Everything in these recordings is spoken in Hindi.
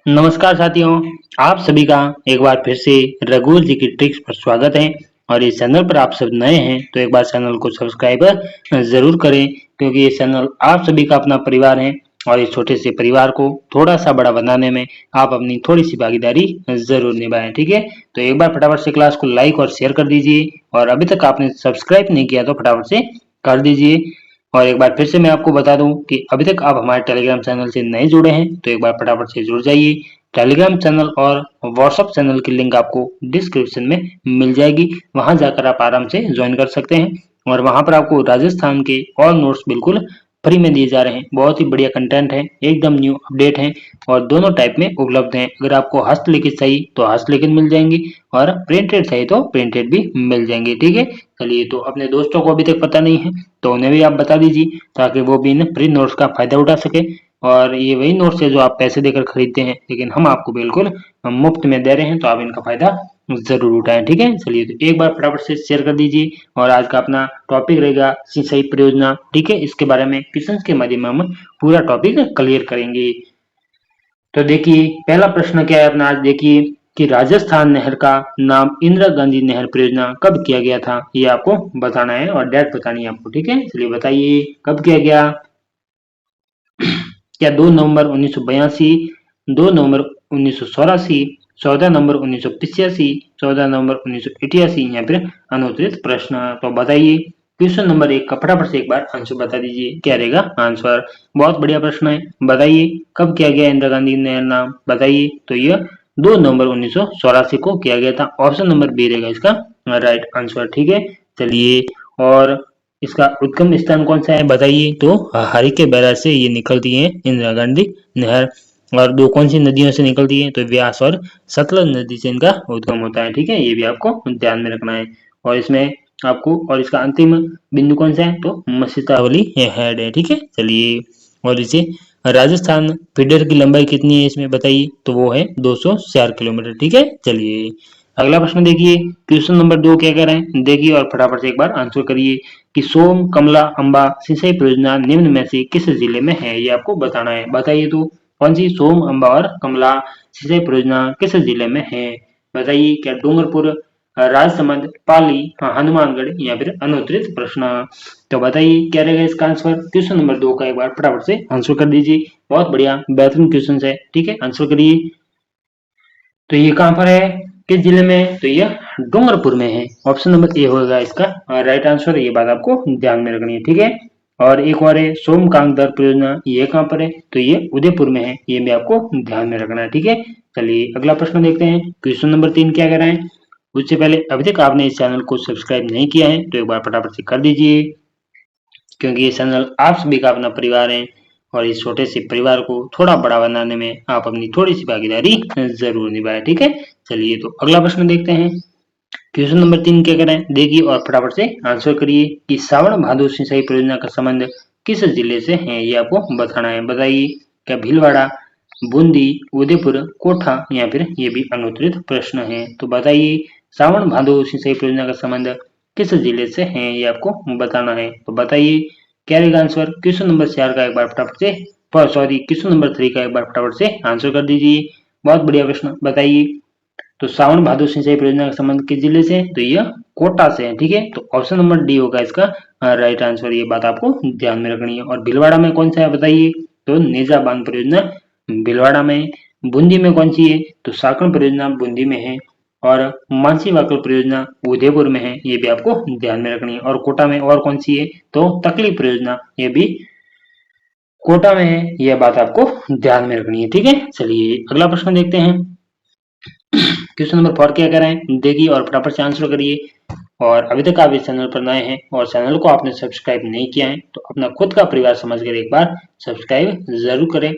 नमस्कार साथियों, आप सभी का एक बार फिर से रघुवीर जी की ट्रिक्स पर स्वागत है। और इस चैनल पर आप सब नए हैं तो एक बार चैनल को सब्सक्राइब जरूर करें, क्योंकि ये चैनल आप सभी का अपना परिवार है। और इस छोटे से परिवार को थोड़ा सा बड़ा बनाने में आप अपनी थोड़ी सी भागीदारी जरूर निभाएं, ठीक है। तो एक बार फटाफट से क्लास को लाइक और शेयर कर दीजिए, और अभी तक आपने सब्सक्राइब नहीं किया तो फटाफट से कर दीजिए। और एक बार फिर से मैं आपको बता दूं कि अभी तक आप हमारे टेलीग्राम चैनल से नहीं जुड़े हैं तो एक बार फटाफट से जुड़ जाइए। टेलीग्राम चैनल और व्हाट्सएप चैनल की लिंक आपको डिस्क्रिप्शन में मिल जाएगी, वहां जाकर आप आराम से ज्वाइन कर सकते हैं। और वहां पर आपको राजस्थान के ऑल नोट्स बिल्कुल फ्री में दिए जा रहे हैं। बहुत ही बढ़िया कंटेंट है, एकदम न्यू अपडेट है, और दोनों टाइप में उपलब्ध हैं। अगर आपको हस्तलिखित चाहिए तो हस्तलिखित मिल जाएंगी, और प्रिंटेड चाहिए तो प्रिंटेड भी मिल जाएंगे, ठीक है। चलिए, तो अपने दोस्तों को अभी तक पता नहीं है तो उन्हें भी आप बता दीजिए, ताकि वो भी इन फ्री नोट्स का फायदा उठा सके। और ये वही नोट्स है जो आप पैसे देकर खरीदते हैं, लेकिन हम आपको बिल्कुल मुफ्त में दे रहे हैं, तो आप इनका फायदा जरूर उठाएं, ठीक है। चलिए, तो एक बार फटाफट से शेयर कर दीजिए। और आज का अपना टॉपिक रहेगा सिंचाई परियोजना, ठीक है। इसके बारे में क्वेश्चंस के माध्यम में हम पूरा टॉपिक क्लियर करेंगे। तो देखिए, पहला प्रश्न क्या है अपना, आज देखिए कि राजस्थान नहर का नाम इंदिरा गांधी नहर परियोजना कब किया गया था, ये आपको बताना है और डेट बतानी है आपको, ठीक है। चलिए बताइए, कब किया गया? क्या 2 नवंबर 1982, 2 नवंबर 1984, 14 नवंबर 1985, 14 नवंबर 1988, या फिर अनुत्तरित प्रश्न? तो बताइए। क्वेश्चन नंबर 1 का फटाफट से एक बार आंसर बता दीजिए, क्या रहेगा आंसर। बहुत बढ़िया प्रश्न है, बताइए कब किया गया इंदिरा गांधी ने नाम, बताइए। तो यह 2 नवंबर 1984 को किया गया था। ऑप्शन नंबर बी रहेगा इसका राइट आंसर, ठीक है। चलिए, और इसका उद्गम स्थान कौन सा है, बताइए। तो हरिके बैराज से ये निकलती है इंदिरा गांधी नहर। और दो कौन सी नदियों से निकलती है, तो व्यास और सतलज नदी से इनका उद्गम होता है, ठीक है। ये भी आपको ध्यान में रखना है। और इसमें आपको, और इसका अंतिम बिंदु कौन सा है, तो मसीतावली हेड है, ठीक है। चलिए, और इसे राजस्थान फीडर की लंबाई कितनी है इसमें, बताइए। तो वो है 204 किलोमीटर, ठीक है। चलिए, अगला प्रश्न देखिए। क्वेश्चन नंबर 2 क्या कह रहे हैं, देखिए और फटाफट से एक बार आंसर करिए कि सोम, कमला, अम्बा सिंचाई परियोजना निम्न में से किस जिले में है, ये आपको बताना है। बताइए, तो कौन सी सोम, अम्बा और कमला सिंचाई परियोजना किस जिले में है, बताइए। क्या डूंगरपुर, राजसमंद, पाली, हनुमानगढ़, या फिर अनुत्तरित प्रश्न? तो बताइए क्या रहेगा इसका आंसर। क्वेश्चन नंबर 2 का एक बार फटाफट से आंसर कर दीजिए। बहुत बढ़िया, बेहतरीन क्वेश्चन है, ठीक है। आंसर करिए। तो ये कहाँ पर है, किस जिले में है, तो ये डूंगरपुर में है। ऑप्शन नंबर ए होगा इसका राइट आंसर। ये बात आपको ध्यान में रखनी है, ठीक है। और एक और है सोमकांगदर परियोजना, ये कहाँ पर है, तो ये उदयपुर में है। ये भी आपको ध्यान में रखना है, ठीक है। चलिए, अगला प्रश्न देखते हैं। क्वेश्चन नंबर 3 क्या कह रहे हैं। उससे पहले अभी तक आपने इस चैनल को सब्सक्राइब नहीं किया है तो एक बार फटाफट से कर दीजिए, क्योंकि ये चैनल आप सभी का अपना परिवार है। और इस छोटे से परिवार को थोड़ा बड़ा बनाने में आप अपनी थोड़ी सी भागीदारी जरूर निभाएं, ठीक है। चलिए, तो अगला प्रश्न देखते हैं। क्वेश्चन नंबर 3 क्या करें, देखिए और फटाफट से आंसर करिए कि सावन भादो सिंचाई परियोजना का संबंध किस जिले से है, ये आपको बताना है। बताइए। क्या भीलवाड़ा, बूंदी, उदयपुर, कोठा, या फिर ये भी अनुत्तरित प्रश्न है। तो बताइए, सावन भादो सिंचाई परियोजना का संबंध किस जिले से है, ये आपको बताना है। तो बताइए क्या रहेगा आंसर। क्वेश्चन नंबर 4 का एक बार फटाफट से, सॉरी, क्वेश्चन नंबर 3 का एक बार फटाफट से आंसर कर दीजिए। बहुत बढ़िया प्रश्न, बताइए। तो सावन भादो सिंचाई परियोजना का संबंध किस जिले से है, तो यह कोटा से है, ठीक है। तो ऑप्शन नंबर डी होगा इसका राइट आंसर। ये बात आपको ध्यान में रखनी है। और भीलवाड़ा में कौन सा है, बताइए। तो नेजा बांध परियोजना भीलवाड़ा में है। बूंदी में कौन सी है, तो साकण परियोजना बूंदी में है। और मानसी वाकड़ परियोजना उदयपुर में है, ये भी आपको ध्यान में रखनी है। और कोटा में और कौन सी है, तो तकली परियोजना, ये भी कोटा में है। यह बात आपको ध्यान में रखनी है, ठीक है। चलिए, अगला प्रश्न देखते हैं। क्वेश्चन नंबर 4 क्या कह रहे हैं, देखिए और फटाफट से आंसर करिए। और अभी तक आप इस चैनल पर नए हैं और चैनल को आपने सब्सक्राइब नहीं किया है तो अपना खुद का परिवार समझकर एक बार सब्सक्राइब जरूर करें।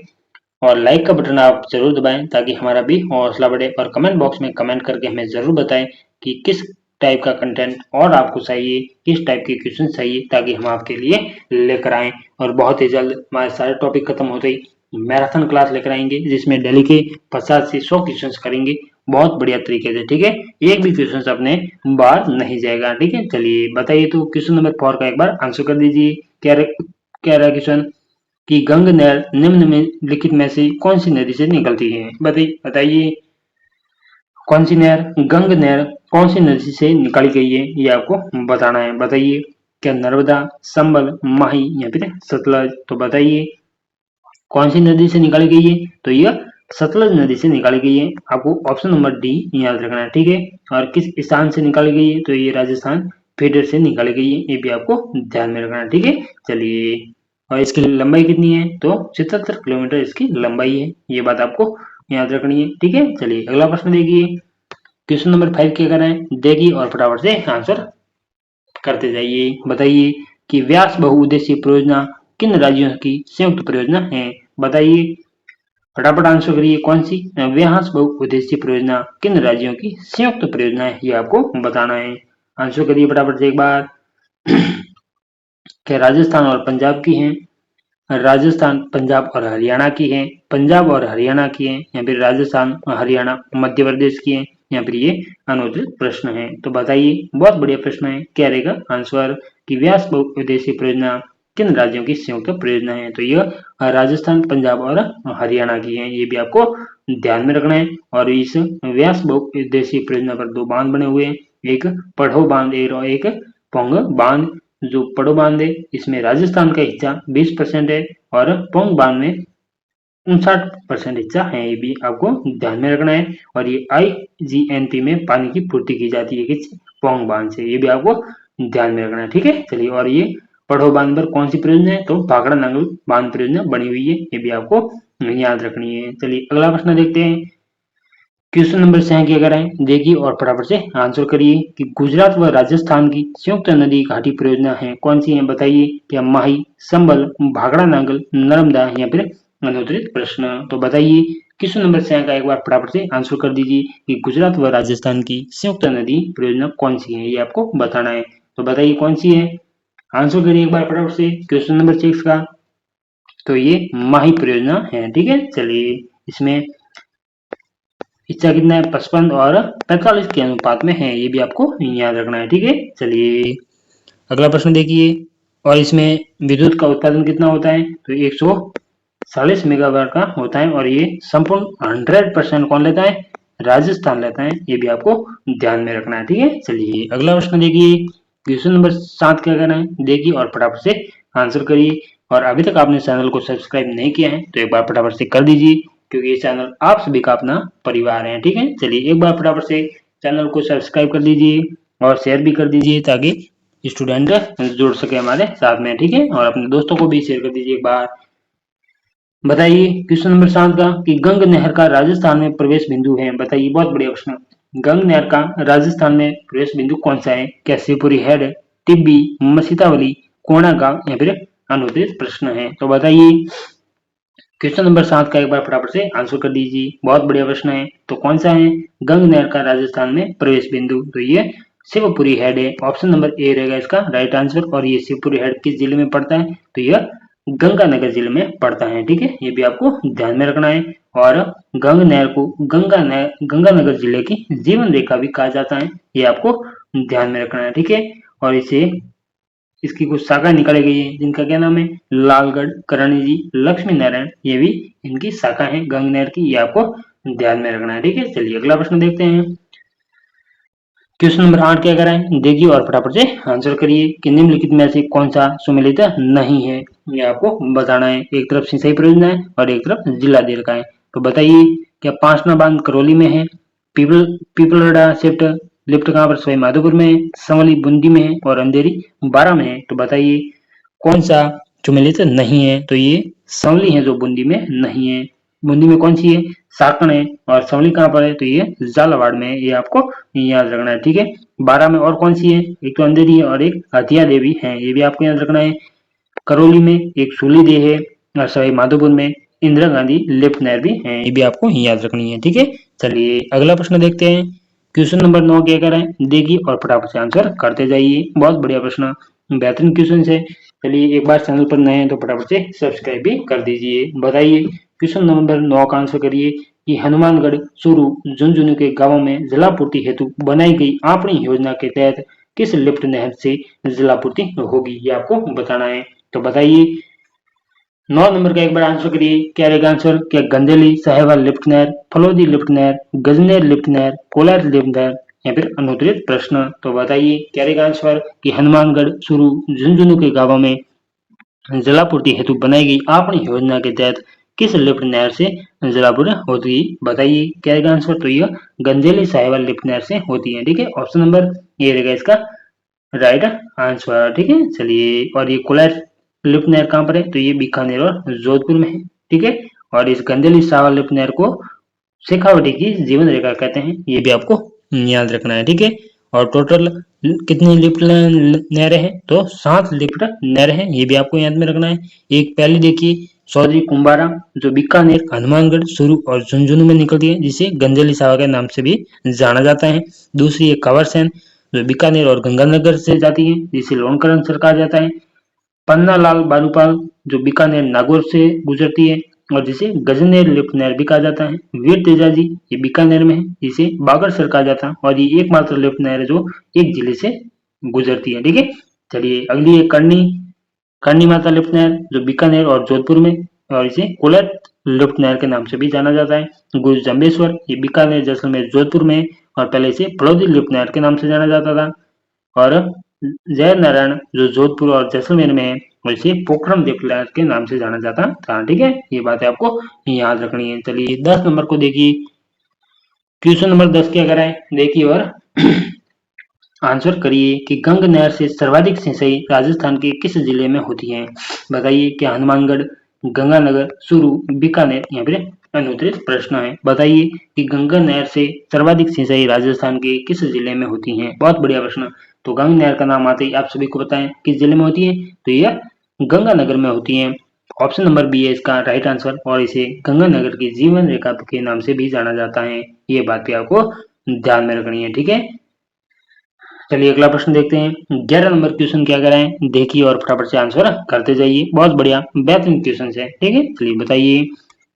और लाइक का बटन आप जरूर दबाएं, ताकि हमारा भी हौसला बढ़े। और कमेंट बॉक्स में कमेंट करके हमें जरूर बताएं कि किस टाइप का कंटेंट और आपको चाहिए, किस टाइप के क्वेश्चन चाहिए, ताकि हम आपके लिए लेकर आएं। और बहुत ही जल्द हमारे सारे टॉपिक खत्म होते ही मैराथन क्लास लेकर आएंगे, जिसमें डेली के 50 से 100 क्वेश्चन करेंगे बहुत बढ़िया तरीके से, ठीक है। एक भी क्वेश्चन अपने बाहर नहीं जाएगा, ठीक है। चलिए बताइए, तो क्वेश्चन नंबर 4 का एक बार आंसर कर दीजिए। क्या रहा क्वेश्चन। कि गंग नहर निम्नलिखित में से कौन सी नदी से निकलती है? बताइए कौन सी नहर, गंग नहर कौन सी नदी से निकाली गई है, ये आपको बताना है। बताइए क्या नर्मदा, संबल, माही या फिर सतलज? तो बताइए कौन सी नदी से निकाली गई है? तो यह सतलज नदी से निकाली गई है। आपको ऑप्शन नंबर डी याद रखना है, ठीक है। और किस स्थान से निकाली गई है? तो ये राजस्थान फेडर से निकाली गई है, ये भी आपको ध्यान में रखना है, ठीक है। चलिए, और इसकी लंबाई कितनी है? तो 77 किलोमीटर इसकी लंबाई है, ये बात आपको याद रखनी है, ठीक है। चलिए अगला प्रश्न देखिए, क्वेश्चन नंबर 5 क्या कर रहे हैं, देखिए और फटाफट से आंसर करते जाइए। बताइए कि व्यास बहुउद्देशीय परियोजना किन राज्यों की संयुक्त परियोजना है? बताइए फटाफट आंसर करिए, कौन सी व्यास बहुउद्देशीय परियोजना किन राज्यों की संयुक्त परियोजना है, ये आपको बताना है। आंसर करिए फटाफट से एक बार। क्या राजस्थान और पंजाब की है? राजस्थान, पंजाब और हरियाणा की है, पंजाब और हरियाणा की है, या फिर राजस्थान, हरियाणा, मध्य प्रदेश की है, या फिर ये अनुत्तरित प्रश्न है। तो बताइए, बहुत बढ़िया प्रश्न है, क्या रहेगा आंसर कि व्यास बहुउद्देशीय परियोजना किन राज्यों की संयुक्त परियोजना है? तो यह राजस्थान, पंजाब और हरियाणा की है, ये भी आपको ध्यान में रखना है। और इस व्यास बहुउद्देशीय परियोजना पर दो बांध बने हुए हैं, एक पढ़ो बांध और एक पोंग बांध। जो पड़ो बांध है इसमें राजस्थान का हिस्सा 20% है और पोंग बांध में 59% हिस्सा है, ये भी आपको ध्यान में रखना है। और ये IGNP में पानी की पूर्ति की जाती है किस पोंग बांध से, ये भी आपको ध्यान में रखना है, ठीक है। चलिए, और ये पढ़ो बांध पर कौन सी परियोजना है? तो भाखड़ा नांगल बांध परियोजना बनी हुई है, ये भी आपको याद रखनी है। चलिए अगला प्रश्न देखते हैं, क्वेश्चन नंबर 6 क्या करें, देखिए और फटाफट से आंसर करिए कि गुजरात व राजस्थान की संयुक्त नदी घाटी परियोजना है, कौन सी है? बताइए क्या माही, संबल, भाखड़ा नांगल, नर्मदा या फिर अनुत्तरित प्रश्न? तो बताइए क्वेश्चन नंबर 6 का एक बार फटाफट से आंसर कर दीजिए कि गुजरात व राजस्थान की संयुक्त नदी परियोजना कौन सी है, ये आपको बताना है। तो बताइए कौन सी है, आंसर करिए एक बार फटाफट से क्वेश्चन नंबर 6 का। तो ये माही परियोजना है, ठीक है। चलिए, इसमें हिस्सा कितना है? 55 और 45 के अनुपात में है, ये भी आपको याद रखना है, ठीक है। चलिए अगला प्रश्न देखिए, और इसमें विद्युत का उत्पादन कितना होता है? तो 140 मेगावाट का होता है, और ये संपूर्ण 100% कौन लेता है? राजस्थान लेता है, ये भी आपको ध्यान में रखना है, ठीक है। चलिए अगला प्रश्न देखिए, क्वेश्चन नंबर 7 क्या करना है, देखिए और फटाफट से आंसर करिए। और अभी तक आपने चैनल को सब्सक्राइब नहीं किया है तो एक बार फटाफट से कर दीजिए, क्योंकि ये चैनल आप सभी का अपना परिवार है, ठीक है। चलिए एक बार फटाफट से चैनल को सब्सक्राइब कर दीजिए और शेयर भी कर दीजिए, ताकि स्टूडेंट जुड़ सके हमारे साथ में, ठीक है। और अपने दोस्तों को भी शेयर कर दीजिए एक बार। बताइए क्वेश्चन नंबर 7 का कि गंग नहर का राजस्थान में प्रवेश बिंदु है, बताइए, बहुत बढ़िया प्रश्न। गंग नहर का राजस्थान में प्रवेश बिंदु कौन सा है? क्या शिवपुरी हेड, टिब्बी, मसीतावली, कोणागांव या फिर अनुत्तरित प्रश्न है? तो बताइए क्वेश्चन नंबर 7 का एक बार फटाफट से आंसर कर दीजिए, बहुत बढ़िया प्रश्न है। तो कौन सा है गंग नहर का राजस्थान में प्रवेश बिंदु? तो ये शिवपुरी हेड है, ऑप्शन नंबर ए रहेगा इसका राइट आंसर। और ये शिवपुरी हेड किस जिले में पड़ता है? तो यह गंगानगर जिले में पड़ता है, ठीक है, ये भी आपको ध्यान में रखना है। और गंग नहर को गंगानगर जिले की जीवन रेखा भी कहा जाता है, ये आपको ध्यान में रखना है, ठीक है। और इसे इसकी कुछ शाखा निकाली गई है, जिनका क्या नाम है? लालगढ़, करणी जी, लक्ष्मी नारायण, ये भी इनकी शाखा है गंग नहर की, ये आपको ध्यान में रखना है, ठीक है। चलिए अगला प्रश्न देखते हैं, क्वेश्चन नंबर 8 क्या कराएं, देखिए और फटाफट से आंसर करिए कि निम्नलिखित में से कौन सा सुमेलित नहीं है, ये आपको बताना है। एक तरफ सिंचाई परियोजना है और एक तरफ जिला देर का है। तो बताइए क्या पांचना बांध करौली में है, पीपलड़ा शिफ्ट लिफ्ट कहाँ पर? सवाई माधोपुर में है, संवली बूंदी में है और अंधेरी बारा में है। तो बताइए कौन सा सुमेलित नहीं है? तो ये संवली है जो बूंदी में नहीं है। बूंदी में कौन सी है? साकण है। और संवली कहाँ पर है? तो ये झालावाड़ में है, ये आपको याद रखना है, ठीक है। बारह में और कौन सी है? एक तो अंधेरी है और एक हथिया देवी है, ये भी आपको याद रखना है। करौली में एक सूलीदेह है और सवाई माधोपुर में इंदिरा गांधी लिफ्ट नहर भी है, ये भी आपको याद रखनी है, ठीक है। चलिए अगला प्रश्न देखते हैं, क्वेश्चन नंबर 9 क्या कर रहे हैं, देखिए और फटाफट से आंसर करते जाइए, बहुत बढ़िया प्रश्न, बेहतरीन क्वेश्चन है। चलिए एक बार चैनल पर नए हैं तो फटाफट से सब्सक्राइब भी कर दीजिए। बताइए क्वेश्चन नंबर 9 का आंसर करिए कि हनुमानगढ़, चूरू, झुंझुनू के गांवों में जलापूर्ति हेतु बनाई गई आपणी योजना के तहत किस लिफ्ट नहर से जलापूर्ति होगी, ये आपको बताना है। तो बताइए 9 नंबर का एक बार आंसर करिए, क्या रहेगा आंसर? क्या गंदेली साहेवाल लिफ्ट नहर, फलौदी लिफ्ट नहर, गजनेर लिफ्ट नहर, कोलार लिफ्ट नहर या फिर अनुत्तरित प्रश्न? तो बताइए क्या रहेगा आंसर? कि हनुमानगढ़ सुरू झुंझुनू के गांवों में जलापूर्ति हेतु बनाई गई आपनी योजना के तहत किस लिफ्ट नहर से जलापूर्ति होती है? बताइए क्या रहेगा आंसर? तो यह गंजेली साहिवाल लिफ्ट नहर से होती है। ठीक है, ऑप्शन नंबर ये रहेगा इसका राइट आंसर। ठीक है, चलिए, और ये कोलार लिफ्ट नहर कहाँ पर है? तो ये बीकानेर और जोधपुर में है। ठीक है, और इस गंजेली साहिवाल लिफ्ट नहर को शेखावटी की जीवन रेखा कहते हैं, ये भी आपको याद रखना है। ठीक है, और टोटल कितनी लिफ्ट नहरें हैं? तो 7 लिफ्ट नहरें हैं, ये भी आपको याद में रखना है। एक पहली देखिए चौधरी कुंबारा, जो बीकानेर, हनुमानगढ़, चूरू और झुंझुनू में निकलती है, जिसे गंजेली सावा के नाम से भी जाना जाता है। दूसरी है कंवरसेन, जो बीकानेर और गंगानगर से जाती है, जिसे लोनकरण सर कहा जाता है। पन्नालाल बारूपाल, जो बीकानेर नागौर से गुजरती है और जिसे गजनेर लिफ्ट नहर भी कहा जाता है। वीर तेजाजी, ये बीकानेर में है, जिसे बागड़सर कहा जाता है, और ये एकमात्र लिफ्ट नहर है जो एक जिले से गुजरती है। ठीक है, चलिए अगली है करनी करनी माता लिफ्ट नहर, जो बीकानेर और जोधपुर में, और इसे कोलर लिफ्ट नहर के नाम से भी जाना जाता है। गुरु जम्बेश्वर, ये बीकानेर, जैसलमेर, जोधपुर में, और पहले इसे फलौदी लिफ्ट नहर के नाम से जाना जाता था। और जय नारायण, जो जोधपुर और जैसलमेर में है, और इसे पोखरम लिफ्ट नहर के नाम से जाना जाता था। ठीक है, ये बात आपको याद रखनी है। चलिए 10 नंबर को देखिए, क्वेश्चन नंबर 10 क्या कराए देखिए और आंसर करिए कि गंग नहर से सर्वाधिक सिंचाई राजस्थान के किस जिले में होती है? बताइए क्या हनुमानगढ़, गंगानगर, चूरू, बीकानेर या फिर अनुत्तरित प्रश्न है। बताइए कि गंगा नहर से सर्वाधिक सिंचाई राजस्थान के किस जिले में होती है? बहुत बढ़िया प्रश्न। तो गंग नहर का नाम आते ही आप सभी को पता है किस जिले में होती है, तो यह गंगानगर में होती है। ऑप्शन नंबर बी है इसका राइट आंसर, और इसे गंगानगर की जीवन रेखा के नाम से भी जाना जाता है। ये बात भी आपको ध्यान में रखनी है। ठीक है, चलिए अगला प्रश्न देखते हैं। 11 नंबर क्वेश्चन क्या कराएं देखिए और फटाफट से आंसर करते जाइए। बहुत बढ़िया बेहतरीन क्वेश्चन है। ठीक है, चलिए बताइए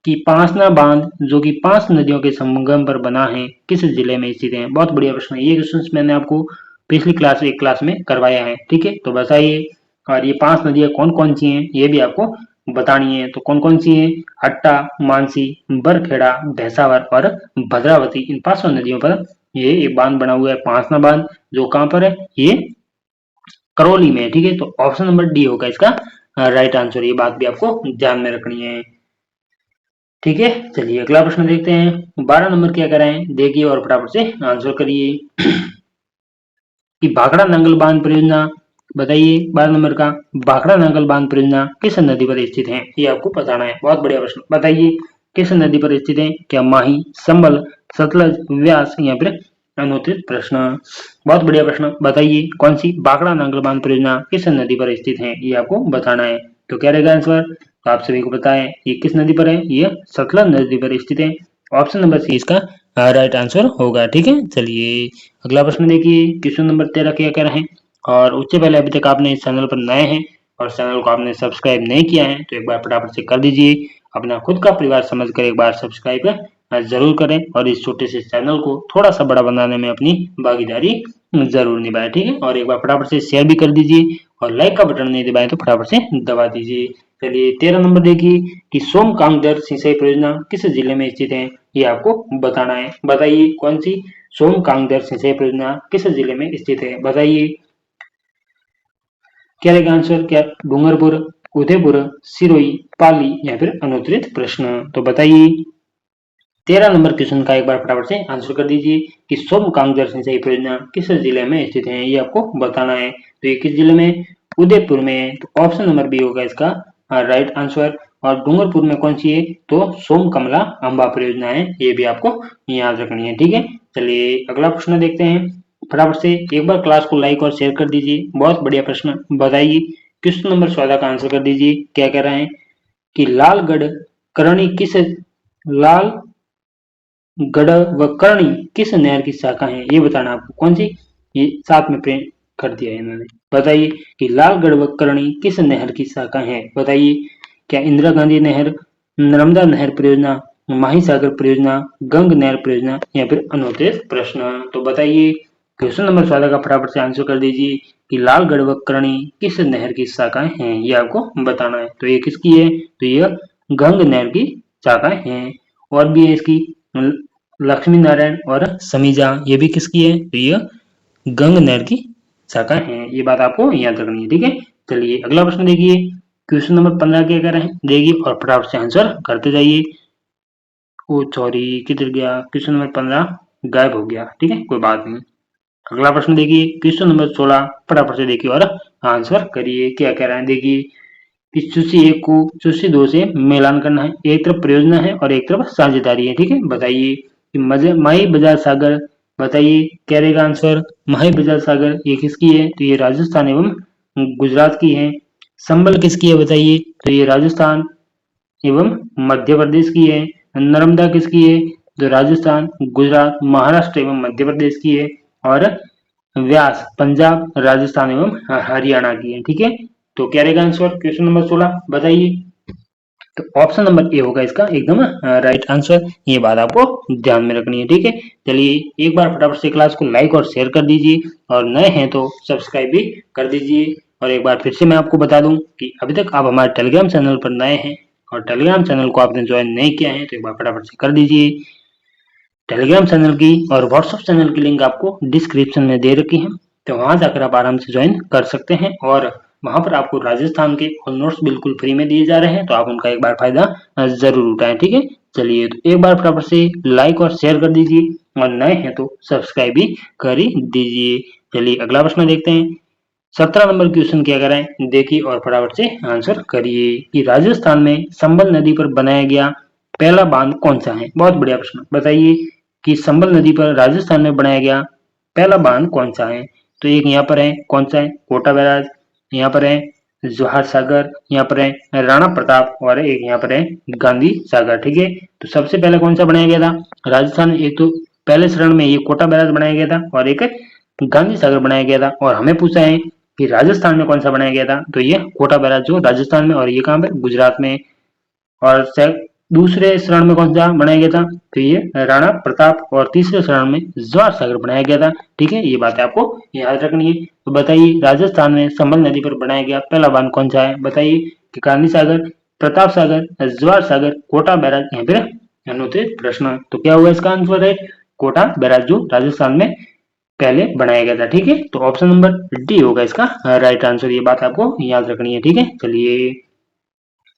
कि पांसना बांध, जो कि 5 नदियों के संगम पर बना है, किस जिले में स्थित है? बहुत बढ़िया प्रश्न है। ये क्वेश्चन मैंने आपको पिछली एक क्लास में करवाया है। ठीक है, तो बताइए, और ये 5 नदियां कौन कौन सी हैं ये भी आपको बतानी है। तो कौन कौन सी है? हट्टा, मानसी, बरखेड़ा, भैंसावर और भद्रावती, इन 5 नदियों पर ये एक बांध बना हुआ है, पांसना बांध, जो कहां पर है? ये करौली में है। ठीक है, तो ऑप्शन नंबर डी होगा इसका राइट आंसर। ये बात भी आपको ध्यान में रखनी है। ठीक है, चलिए अगला प्रश्न देखते हैं। 12 नंबर क्या कराएं देखिए और फटाफट से आंसर करिए कि भाखड़ा नांगल बांध परियोजना, बताइए 12 नंबर का, भाखड़ा नांगल बांध परियोजना किस नदी पर स्थित है? ये आपको बताना है। बहुत बढ़िया प्रश्न। बताइए किस नदी पर स्थित है? क्या माही, संबल, सतलज, व्यास या फिर अनुत्तरित प्रश्न? बहुत बढ़िया प्रश्न। बताइए कौन सी भाखड़ा नांगल बांध परियोजना किस नदी पर स्थित है? ये आपको बताना है। तो क्या रहेगा आंसर? तो आप सभी को पता है ये किस नदी पर है? ये सतलज नदी पर स्थित है। ऑप्शन नंबर सी इसका राइट आंसर होगा। ठीक है, चलिए अगला प्रश्न देखिए। क्वेश्चन नंबर 13 क्या कह रहे हैं? और उससे पहले अभी तक आपने इस चैनल पर नए हैं और चैनल को आपने सब्सक्राइब नहीं किया है, तो एक बार फटाफट से कर दीजिए। अपना खुद का परिवार समझकर एक बार सब्सक्राइब जरूर करें, और इस छोटे से चैनल को थोड़ा सा बड़ा बनाने में अपनी भागीदारी जरूर निभाएं। ठीक है, और एक बार फटाफट से शेयर भी कर दीजिए, और लाइक का बटन नहीं दबाएं तो फटाफट से दबा दीजिए। चलिए 13 नंबर देखिए कि सोमकांगदर सिंचाई परियोजना किस जिले में स्थित है? ये आपको बताना है। बताइए कौन सी सोमकांगदर सिंचाई परियोजना किस जिले में स्थित है? बताइए क्या रहेगा आंसर? क्या डूंगरपुर, उदयपुर, सिरोही, पाली या फिर अनुत्तरित प्रश्न? तो बताइए 13 नंबर क्वेश्चन का एक बार फटाफट से आंसर कर दीजिए कि सोमकांगदर सिंचाई परियोजना किस जिले में स्थित है? ये आपको बताना है। तो ये किस जिले में? उदयपुर में। तो ऑप्शन नंबर बी होगा इसका राइट आंसर। और डूंगरपुर में कौन सी है? तो सोम कमला अम्बा परियोजना है, ये भी आपको याद रखनी है। ठीक है, चलिए अगला प्रश्न देखते हैं। फटाफट से एक बार क्लास को लाइक और शेयर कर दीजिए। बहुत बढ़िया प्रश्न। बताइए क्वेश्चन नंबर 14 का आंसर कर दीजिए। क्या कह रहे हैं कि लालगढ़ करणी किस लाल गढ़ व करणी किस नहर की शाखा है? ये बताना आपको। कौन सी? ये साथ में प्रिंट कर दिया है इन्होंने। बताइए कि लालगढ़ व करणी किस नहर की शाखा है? बताइए क्या इंदिरा गांधी नहर, नर्मदा नहर परियोजना, माहीसागर परियोजना, गंग नहर परियोजना या फिर अनुत्तरित प्रश्न? तो बताइए क्वेश्चन नंबर 14 का फटाफट से आंसर कर दीजिए कि लालगढ़ व करणी किस नहर की शाखाएं हैं, ये आपको बताना है। तो ये किसकी है, तो ये गंग नहर की शाखाएं हैं। और भी है इसकी लक्ष्मी नारायण और समीजा, ये भी किसकी है, तो ये गंग नहर की शाखाएं हैं। ये बात आपको याद रखनी है, ठीक है। चलिए अगला प्रश्न देखिए, क्वेश्चन नंबर 15 क्या कह रहे हैं देखिए, और फटाफट से आंसर करते जाइए। ओ सॉरी, किधर गया क्वेश्चन नंबर 15, गायब हो गया, ठीक है, कोई बात नहीं। अगला प्रश्न देखिए, क्वेश्चन नंबर 16, फटाफट से देखिए और आंसर करिए। क्या कह रहे हैं देखिए, कि सूची 1 को सूची 2 से मिलान करना है। एक तरफ परियोजना है और एक तरफ साझेदारी है, ठीक है। बताइए कि माही बजाज सागर, बताइए क्या रहेगा आंसर। माही बजाज सागर ये किसकी है, तो ये राजस्थान एवं गुजरात की है। संबल किसकी है बताइए, तो ये राजस्थान एवं मध्य प्रदेश की है। नर्मदा किसकी है, तो राजस्थान, गुजरात, महाराष्ट्र एवं मध्य प्रदेश की है। और व्यास पंजाब, राजस्थान एवं हरियाणा की है, ठीक है। तो क्या रहेगा आंसर क्वेश्चन नंबर 16, बताइए। तो ऑप्शन नंबर ए होगा इसका एकदम राइट आंसर। ये बात आपको ध्यान में रखनी है, ठीक है। चलिए एक बार फटाफट से क्लास को लाइक और शेयर कर दीजिए, और नए हैं तो सब्सक्राइब भी कर दीजिए। और एक बार फिर से मैं आपको बता दूं कि अभी तक आप हमारे टेलीग्राम चैनल पर नए हैं और टेलीग्राम चैनल को आपने ज्वाइन नहीं किया है, तो एक बार फटाफट से कर दीजिए। टेलीग्राम चैनल की और व्हाट्सएप चैनल की लिंक आपको डिस्क्रिप्शन में दे रखी है, तो वहां जाकर आप आराम से ज्वाइन कर सकते हैं। और वहां पर आपको राजस्थान के ऑल नोट्स बिल्कुल फ्री में दिए जा रहे हैं, तो आप उनका एक बार फायदा जरूर उठाएं, ठीक है। चलिए तो एक बार फटाफट से लाइक और शेयर कर दीजिए, और नए हैं तो सब्सक्राइब भी कर ही दीजिए। चलिए अगला प्रश्न देखते हैं। 17 नंबर क्वेश्चन क्या कराएं देखिए, और फटाफट से आंसर करिए कि राजस्थान में संबल नदी पर बनाया गया पहला बांध कौन सा है। बहुत बढ़िया प्रश्न, बताइए कि संबल नदी पर राजस्थान में बनाया गया पहला बांध कौन सा है। तो एक यहाँ पर है, कौन सा है, कोटा बैराज, यहाँ पर है जवाहर सागर, यहाँ पर है राणा प्रताप, और एक यहाँ पर है गांधी सागर, ठीक है। तो सबसे पहले कौन सा बनाया गया था राजस्थान में, एक तो पहले चरण में ये कोटा बैराज बनाया गया था और एक गांधी सागर बनाया गया था। और हमें पूछा है कि राजस्थान में कौन सा बनाया गया था, तो ये कोटा बैराज जो राजस्थान में, और ये कहाँ पे, गुजरात में। और दूसरे शरण में कौन सा बनाया गया था, तो ये राणा प्रताप, और तीसरे शरण में जवाहर सागर बनाया गया था, ठीक है। ये बात आपको याद रखनी है। तो बताइए राजस्थान में संबल नदी पर बनाया गया पहला बांध कौन सा है, बताइए कि गांधी सागर, प्रताप सागर, जवाहर सागर, कोटा बैराज, यहाँ पे अनुत्तरित प्रश्न। तो क्या हुआ इसका आंसर है, कोटा बैराज जो राजस्थान में पहले बनाया गया था, ठीक है। तो ऑप्शन नंबर डी होगा इसका राइट आंसर। ये बात आपको याद रखनी है, ठीक है। चलिए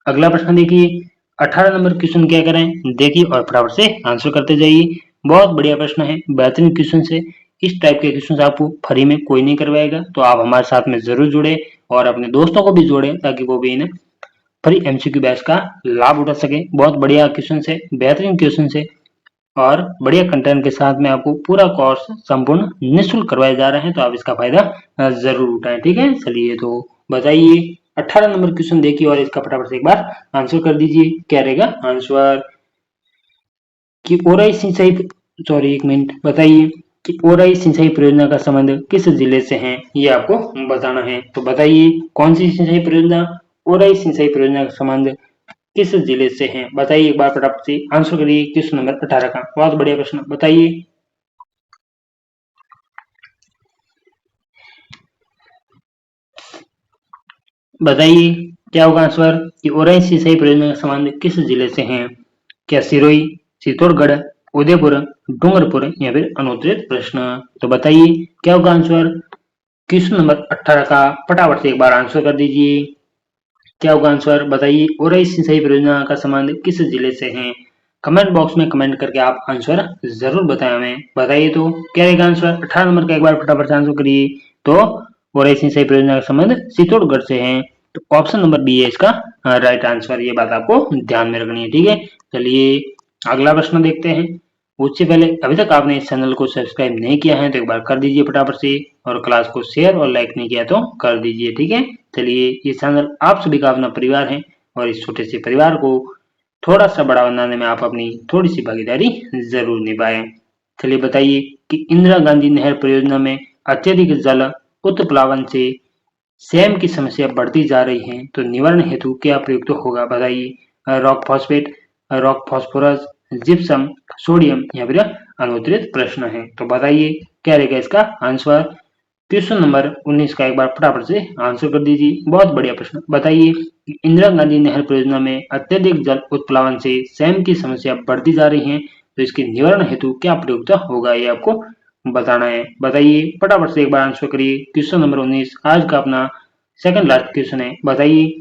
अगला प्रश्न देखिए, 18 नंबर क्वेश्चन क्या करें देखिए, और फटाफट से आंसर करते जाइए। बहुत बढ़िया प्रश्न है, बेहतरीन क्वेश्चन है। इस टाइप के क्वेश्चन आपको फ्री में कोई नहीं करवाएगा, तो आप हमारे साथ में जरूर जुड़े और अपने दोस्तों को भी जोड़े, ताकि वो भी इन्हें फ्री एमसीक्यू बैच का लाभ उठा सके। बहुत बढ़िया क्वेश्चन है, बेहतरीन क्वेश्चन है, और बढ़िया कंटेंट के साथ में आपको पूरा कोर्स संपूर्ण निःशुल्क करवाए जा रहे हैं, तो आप इसका फायदा जरूर उठाएं, ठीक है। चलिए तो बताइए 18 नंबर क्वेश्चन देखिए, और इसका फटाफट से एक बार आंसर कर दीजिए। क्या रहेगा आंसर कि ओराई सिंचाई, सॉरी एक मिनट, बताइए कि ओराई सिंचाई परियोजना का संबंध किस जिले से है, ये आपको बताना है। तो बताइए कौन सी सिंचाई परियोजना, ओराई सिंचाई परियोजना का संबंध किस जिले से हैं, बताइए एक बार फटाफट से आंसर करिए क्वेश्चन नंबर 18 का। बहुत बढ़िया प्रश्न, बताइए। बताइए क्या होगा आंसर कि ओराई सिंचाई परियोजना का संबंध किस जिले से है। क्या सिरोही, चित्तौड़गढ़, उदयपुर, डूंगरपुर, या फिर अनुत्तरित प्रश्न। तो बताइए क्या होगा आंसर क्वेश्चन नंबर 18 का, फटाफट से एक बार आंसर कर दीजिए। क्या होगा आंसर बताइए, ओराई सिंचाई परियोजना का संबंध किस जिले से है। कमेंट बॉक्स में कमेंट करके आप आंसर जरूर बताएं हमें। बताइए तो क्या रहेगा आंसर, 18 नंबर का एक बार फटाफट से आंसर करिए। तो ओराई सिंचाई परियोजना का संबंध चित्तौड़गढ़ से है, तो ऑप्शन नंबर बी है इसका राइट आंसर। ये बात आपको ध्यान में रखनी है, ठीक है। चलिए अगला प्रश्न देखते हैं। उससे पहले अभी तक आपने इस चैनल को सब्सक्राइब नहीं किया है, तो एक बार कर दीजिए फटाफट से, और क्लास को शेयर और लाइक नहीं किया तो कर दीजिए, ठीक है। चलिए ये चैनल आप सभी का अपना परिवार है, और इस छोटे से परिवार को थोड़ा सा बड़ा बनाने में आप अपनी थोड़ी सी भागीदारी जरूर निभाएं। चलिए बताइए कि इंदिरा गांधी नहर परियोजना में अत्यधिक जल उत्प्लावन से सेम की समस्या बढ़ती जा रही है, तो निवारण हेतु क्या प्रयुक्त होगा, बताइए। Rock phosphate, rock phosphorus, gypsum, sodium, या फिर अनुत्तरित प्रश्न है। तो बताइए क्या रहेगा इसका आंसर क्वेश्चन नंबर 19 का एक बार फटाफट से आंसर कर दीजिए। बहुत बढ़िया प्रश्न। बताइए कि इंदिरा गांधी नहर परियोजना में अत्यधिक जल उत्प्लावन से स्वयं की समस्या बढ़ती जा रही है, तो इसके निवारण हेतु क्या प्रयोगता होगा, ये आपको बताना है। बताइए फटाफट से एक बार आंसर करिए। क्वेश्चन नंबर 19 आज का अपना सेकंड लास्ट क्वेश्चन है। बताइए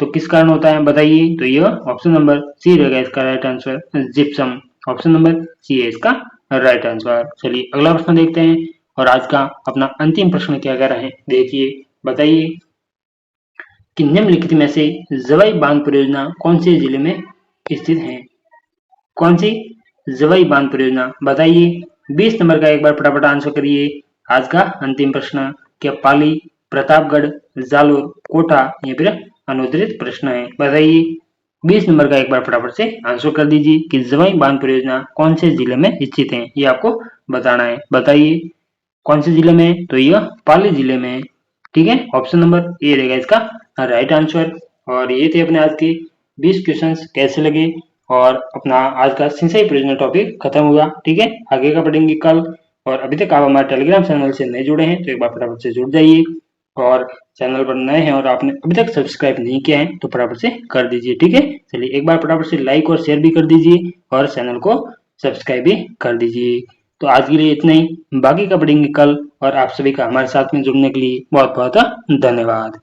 तो किस कारण होता है, बताइए। तो यह ऑप्शन नंबर सी रहेगा इसका right answer, gypsum. Option number C है इसका राइट आंसर। चलिए अगला प्रश्न देखते हैं और आज का अपना अंतिम प्रश्न क्या कह रहे हैं, देखिए। बताइए कि निम्नलिखित में से जवाई बांध परियोजना कौन से जिले में स्थित है, कौन सी जवाई बांध परियोजना, बताइए। 20 नंबर का एक बार फटाफट आंसर करिए। आज का अंतिम प्रश्न, क्या पाली, प्रतापगढ़, जालोर, कोटा या फिर अनुत्तरित प्रश्न है, बताइए। 20 नंबर का एक बार फटाफट से आंसर कर दीजिए कि जवाई बांध परियोजना कौन से जिले में स्थित है, ये आपको बताना है। बताइए कौन से जिले में, तो यह पाली जिले में है। ठीक है, ऑप्शन नंबर ए रहेगा इसका राइट आंसर। और ये थे अपने आज के 20 क्वेश्चंस। कैसे लगे, और अपना आज का सिंचाई परियोजना टॉपिक खत्म हुआ। ठीक है, आगे का पढ़ेंगे कल। और अभी तक आप हमारे टेलीग्राम चैनल से नए जुड़े हैं तो एक बार फटाफट से जुड़ जाइए, और चैनल पर नए हैं और आपने अभी तक सब्सक्राइब नहीं किया है तो फटाफट से कर दीजिए। ठीक है, चलिए एक बार फटाफट से लाइक और शेयर भी कर दीजिए और चैनल को सब्सक्राइब भी कर दीजिए। तो आज के लिए इतना ही, बाकी का पढ़ेंगे कल। और आप सभी का हमारे साथ में जुड़ने के लिए बहुत बहुत धन्यवाद।